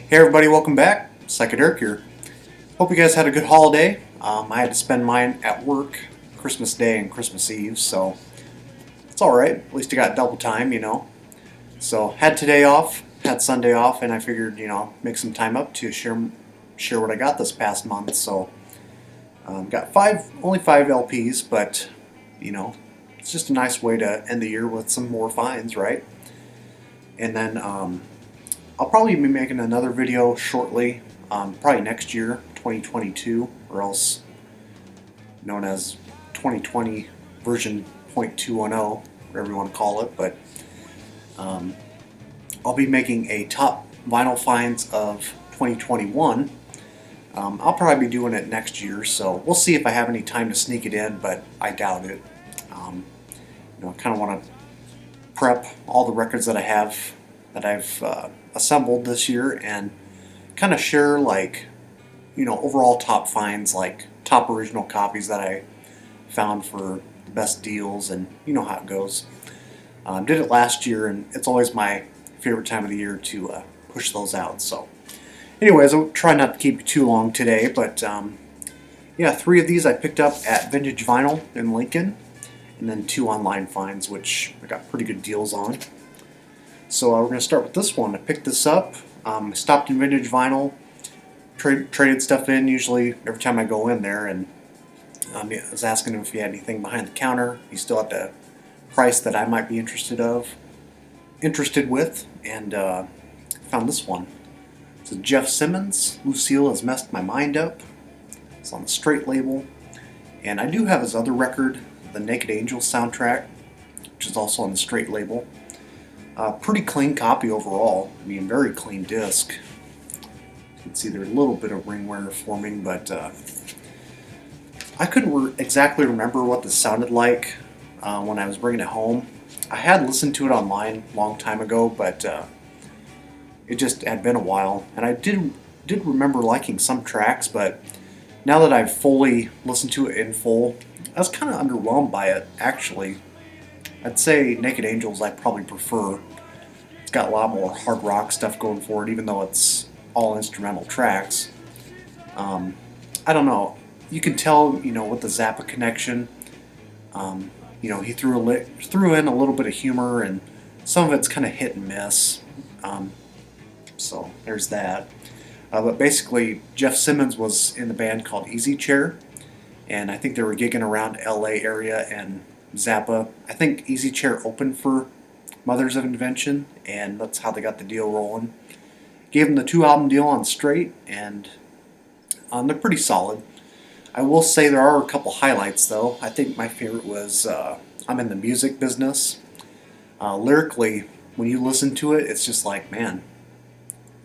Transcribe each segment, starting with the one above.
Hey everybody, welcome back. Psychedelic here. Hope you guys had a good holiday. I had to spend mine at work, Christmas Day and Christmas Eve, so it's alright. At least I got double time. So had today off, had Sunday off, and I figured, make some time up to share what I got this past month. So got only five LPs, but it's just a nice way to end the year with some more finds, right? And then I'll probably be making another video shortly, probably next year, 2022, or else known as 2020 version 0.210, whatever you want to call it. But I'll be making a top vinyl finds of 2021. I'll probably be doing it next year, so we'll see if I have any time to sneak it in, but I doubt it. I kind of want to prep all the records that I've assembled this year and kind of share overall top finds, like top original copies that I found for the best deals, and you know how it goes. Did it last year, and it's always my favorite time of the year to push those out. So anyways, I'll try not to keep you too long today, but yeah, 3 of these I picked up at Vintage Vinyl in Lincoln, and then 2 online finds, which I got pretty good deals on. So we're going to start with this one. I picked this up, stopped in Vintage Vinyl, traded stuff in usually every time I go in there, and I was asking him if he had anything behind the counter. He still had the price that I might be interested with, and found this one. It's a Jeff Simmons, Lucille Has Messed My Mind Up. It's on the straight label, and I do have his other record, the Naked Angels soundtrack, which is also on the straight label. Pretty clean copy overall. I mean, very clean disc. You can see there's a little bit of ring wear forming, but I couldn't exactly remember what this sounded like when I was bringing it home. I had listened to it online a long time ago, but it just had been a while, and I did remember liking some tracks, but now that I've fully listened to it in full, I was kind of underwhelmed by it, actually. I'd say Naked Angels I probably prefer. It's got a lot more hard rock stuff going for it, even though it's all instrumental tracks. I don't know. You can tell, with the Zappa connection, he threw in a little bit of humor, and some of it's kind of hit and miss. So there's that. But basically, Jeff Simmons was in the band called Easy Chair, and I think they were gigging around LA area, and Zappa, I think Easy Chair opened for Mothers of Invention, and that's how they got the deal rolling. Gave them the 2-album deal on straight, and they're pretty solid. I will say there are a couple highlights, though. I think my favorite was I'm in the Music Business. Lyrically, when you listen to it, it's just like, man,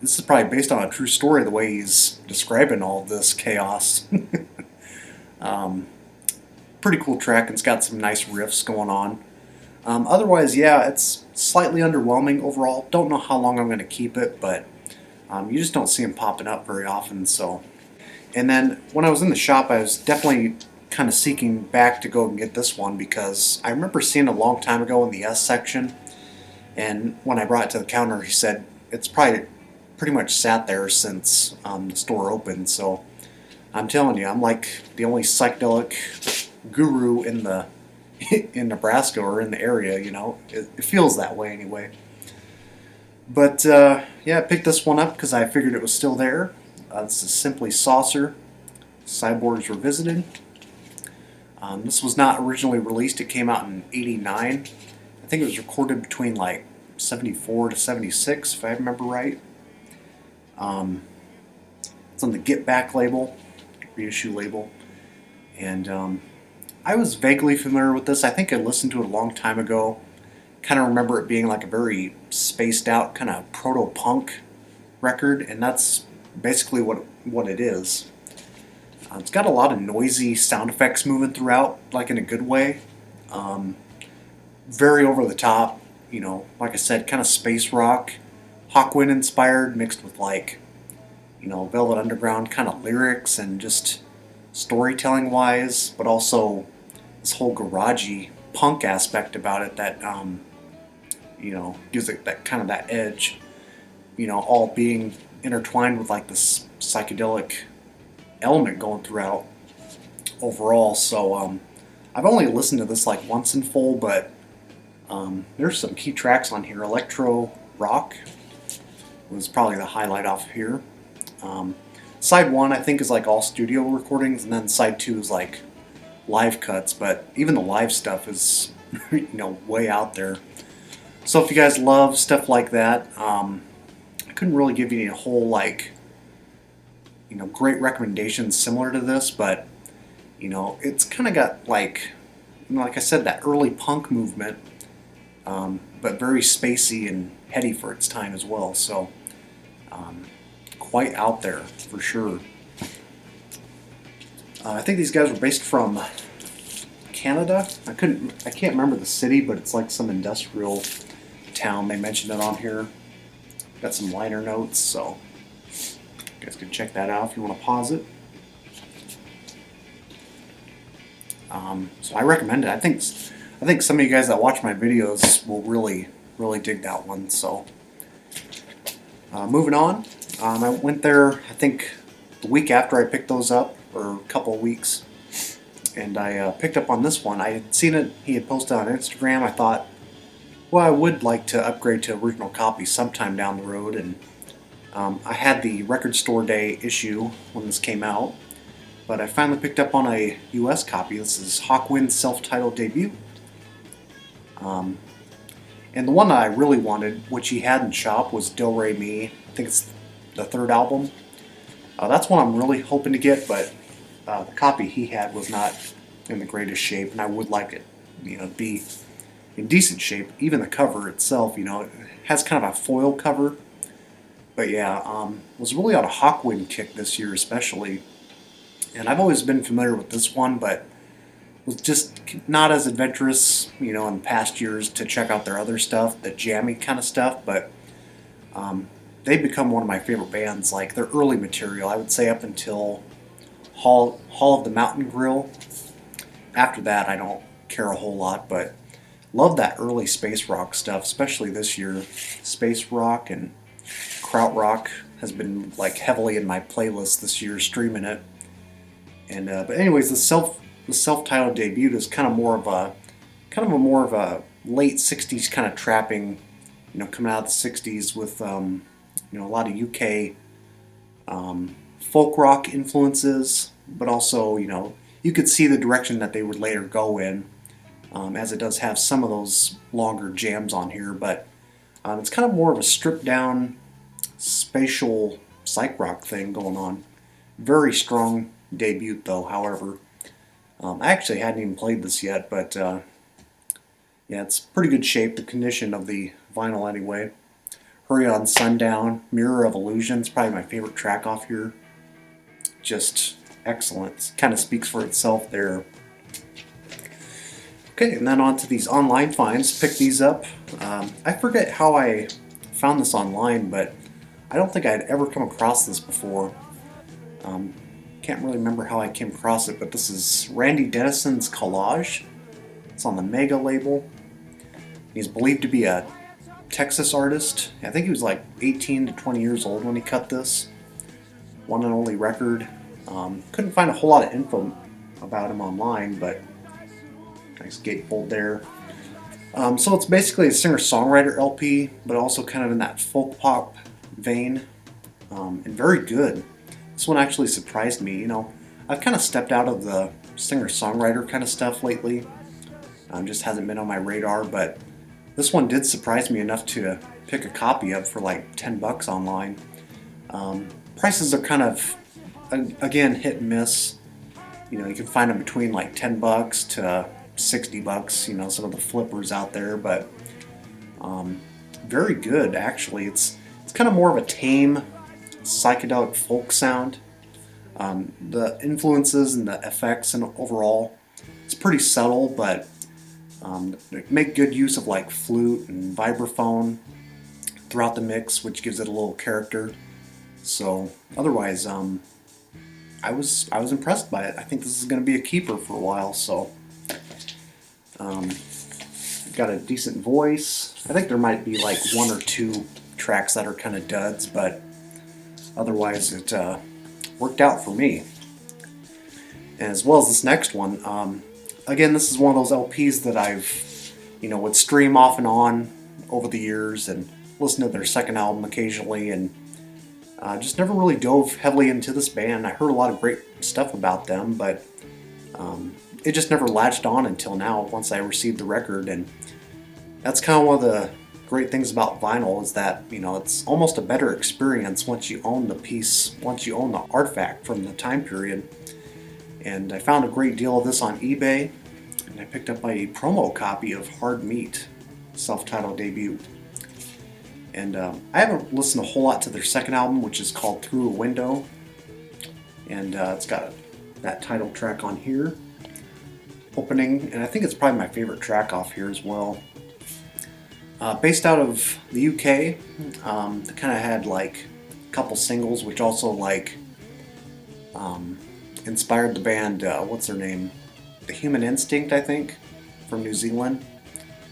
this is probably based on a true story, the way he's describing all of this chaos. Pretty cool track, and it's got some nice riffs going on. Otherwise, yeah, it's slightly underwhelming overall. Don't know how long I'm going to keep it, but you just don't see them popping up very often. So, and then when I was in the shop, I was definitely kind of seeking back to go and get this one, because I remember seeing it a long time ago in the S section, and when I brought it to the counter, he said it's probably pretty much sat there since the store opened. So I'm telling you, I'm like the only psychedelic guru in Nebraska or in the area. It feels that way anyway. But yeah, I picked this one up because I figured it was still there. This is Simply Saucer, Cyborgs Revisited. This was not originally released. It came out in '89. I think it was recorded between like 74 to 76, if I remember right. It's on the Get Back label, reissue label, and I was vaguely familiar with this. I think I listened to it a long time ago. Kind of remember it being like a very spaced out kind of proto-punk record, and that's basically what it is. It's got a lot of noisy sound effects moving throughout, like in a good way. Very over the top, like I said, kind of space rock, Hawkwind inspired, mixed with Velvet Underground kind of lyrics and just storytelling wise, but also this whole garagey punk aspect about it that gives it that kind of that edge. All being intertwined with like this psychedelic element going throughout overall. So I've only listened to this like once in full, but there's some key tracks on here. Electro Rock was probably the highlight off here. Side 1 I think is like all studio recordings, and then side 2 is like live cuts, but even the live stuff is way out there. So if you guys love stuff like that, I couldn't really give you a whole like great recommendations similar to this, but it's kind of got like like I said, that early punk movement, but very spacey and heady for its time as well. So quite out there for sure. I think these guys were based from Canada. I can't remember the city, but it's like some industrial town. They mentioned it on here. Got some liner notes, so you guys can check that out if you want to pause it. So I recommend it. I think some of you guys that watch my videos will really dig that one. So moving on, I went there I think the week after I picked those up, or a couple of weeks, and I picked up on this one. I had seen it, he had posted on Instagram. I thought, well, I would like to upgrade to original copy sometime down the road, and I had the Record Store Day issue when this came out, but I finally picked up on a US copy. This is Hawkwind's self-titled debut. And the one that I really wanted, which he had in shop, was Do Re Mi. I think it's the third album. That's one I'm really hoping to get, but the copy he had was not in the greatest shape, and I would like it, to be in decent shape. Even the cover itself, it has kind of a foil cover. But yeah, was really on a Hawkwind kick this year especially, and I've always been familiar with this one, but was just not as adventurous, in past years to check out their other stuff, the jammy kind of stuff. But they've become one of my favorite bands. Like their early material, I would say up until Hall of the Mountain Grill. After that, I don't care a whole lot, but love that early space rock stuff, especially this year. Space rock and krautrock has been like heavily in my playlist this year, streaming it. And but anyways, the self-titled debut is kind of more of a late '60s kind of trapping, coming out of the '60s with a lot of UK folk rock influences, but also you could see the direction that they would later go in, as it does have some of those longer jams on here. But it's kind of more of a stripped down spatial psych rock thing going on. Very strong debut though, however. I actually hadn't even played this yet, but yeah, it's pretty good shape, the condition of the vinyl anyway. Hurry on Sundown, Mirror of Illusions, probably my favorite track off here. Just excellent. Kind of speaks for itself there. Okay, and then on to these online finds. Pick these up. I forget how I found this online, but I don't think I'd ever come across this before. Can't really remember how I came across it, but this is Randy Dennison's Collage. It's on the Mega label. He's believed to be a Texas artist. I think he was like 18 to 20 years old when he cut this. One and only record. Couldn't find a whole lot of info about him online, but nice gatefold there. So it's basically a singer-songwriter LP, but also kind of in that folk pop vein, and very good. This one actually surprised me. I've kind of stepped out of the singer-songwriter kind of stuff lately. Just hasn't been on my radar, but this one did surprise me enough to pick a copy up for like 10 bucks online. Prices are kind of, again, hit and miss. You can find them between like 10 bucks to 60 bucks, some of the flippers out there, but very good actually. It's kind of more of a tame psychedelic folk sound. The influences and the effects and overall, it's pretty subtle, but they make good use of like flute and vibraphone throughout the mix, which gives it a little character. So otherwise, I was impressed by it. I think this is going to be a keeper for a while. So got a decent voice. I think there might be like one or two tracks that are kind of duds, but Otherwise, it worked out for me. And as well as this next one. Again, this is one of those LPs that I've, would stream off and on over the years and listen to their second album occasionally, and just never really dove heavily into this band. I heard a lot of great stuff about them, but it just never latched on until now once I received the record. And that's kind of one of the great things about vinyl, is that it's almost a better experience once you own the piece, once you own the artifact from the time period. And I found a great deal of this on eBay, and I picked up a promo copy of Hard Meat, self-titled debut. And I haven't listened a whole lot to their second album, which is called Through a Window, and it's got that title track on here, opening, and I think it's probably my favorite track off here as well. Based out of the UK, they kind of had like a couple singles, which also inspired the band, what's their name? The Human Instinct, I think, from New Zealand.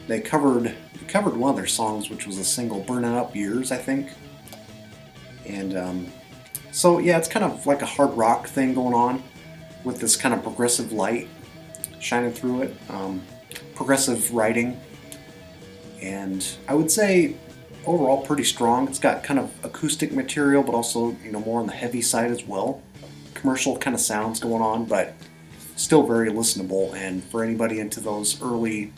They covered one of their songs, which was a single, Burning Up Years, I think. And so yeah, it's kind of like a hard rock thing going on with this kind of progressive light shining through it, progressive writing, and I would say overall pretty strong. It's got kind of acoustic material, but also more on the heavy side as well. Commercial kind of sounds going on, but still very listenable. And for anybody into those early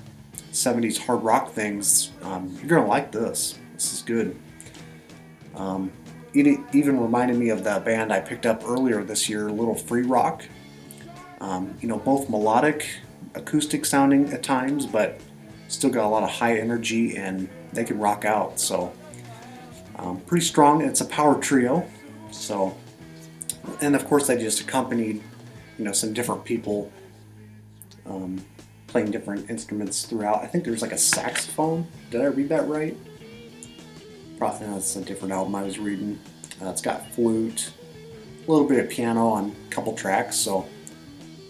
70s hard rock things, you're gonna like this. This is good. It even reminded me of that band I picked up earlier this year, Little Free Rock. Both melodic, acoustic sounding at times, but still got a lot of high energy, and they can rock out. So pretty strong. It's a power trio. So. And of course, they just accompanied, some different people playing different instruments throughout. I think there's like a saxophone. Did I read that right? Probably that's a different album I was reading. It's got flute, a little bit of piano on a couple tracks. So,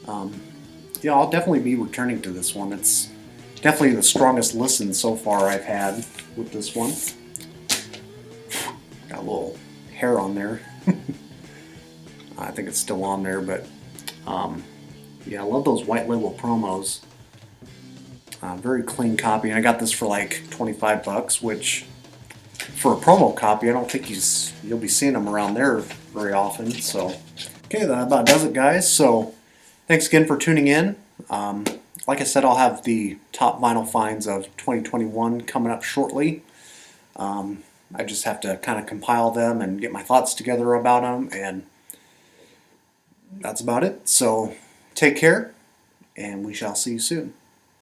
I'll definitely be returning to this one. It's definitely the strongest listen so far I've had with this one. Got a little hair on there. I think it's still on there, but yeah, I love those white label promos. Very clean copy, and I got this for like $25, which for a promo copy, I don't think you'll be seeing them around there very often. So, okay, that about does it, guys. So, thanks again for tuning in. Like I said, I'll have the top vinyl finds of 2021 coming up shortly. I just have to kind of compile them and get my thoughts together about them, and that's about it. So take care, and we shall see you soon.